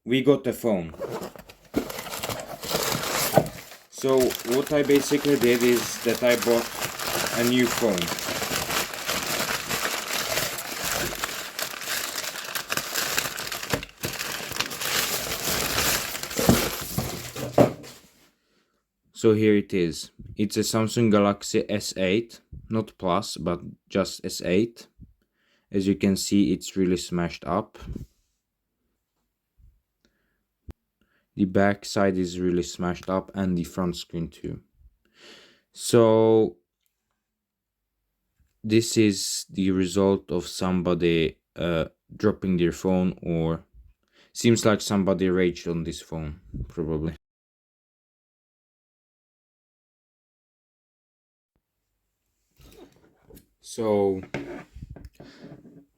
we got the phone. So what I basically did is that I bought a new phone. So here it is. It's a Samsung Galaxy S8, not Plus, but just S8. As you can see, it's really smashed up. The back side is really smashed up, and the front screen too. So this is the result of somebody dropping their phone, or seems like somebody raged on this phone, probably. So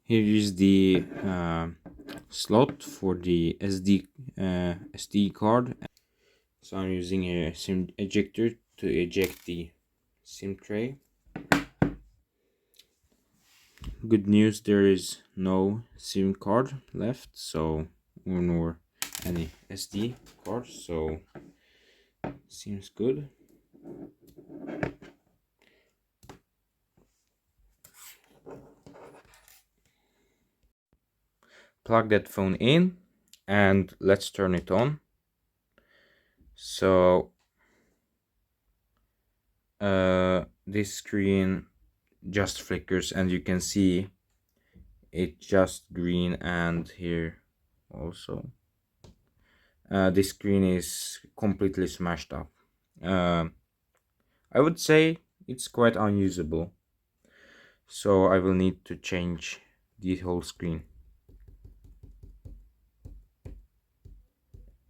here is the slot for the SD card. So I'm using a SIM ejector to eject the SIM tray. Good news, there is no SIM card left, so nor any SD card, so seems good. Plug that phone in and let's turn it on. So this screen just flickers, and you can see it just green, and here also this screen is completely smashed up. I would say it's quite unusable, so I will need to change the whole screen.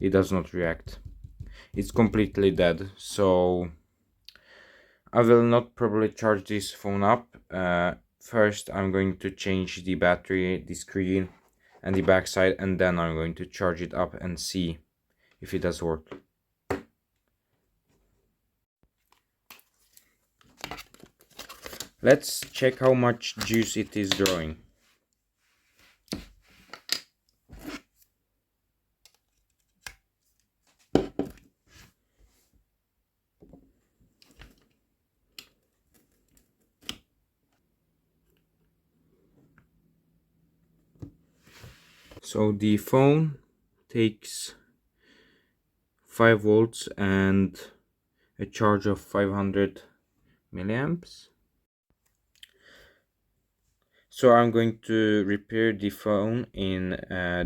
It does not react, it's completely dead, so I will not probably charge this phone up. First I'm going to change the battery, the screen and the backside, and then I'm going to charge it up and see if it does work. Let's check how much juice it is drawing. So the phone takes 5 volts and a charge of 500 milliamps. So I'm going to repair the phone in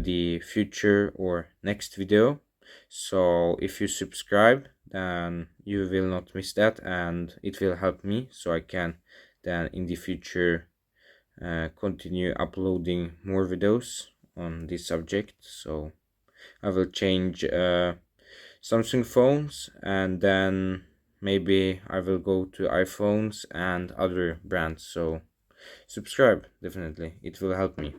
the future or next video. So if you subscribe, then you will not miss that, and it will help me so I can then in the future continue uploading more videos on this subject. So I will change Samsung phones, and then maybe I will go to iPhones and other brands. So subscribe, definitely, it will help me.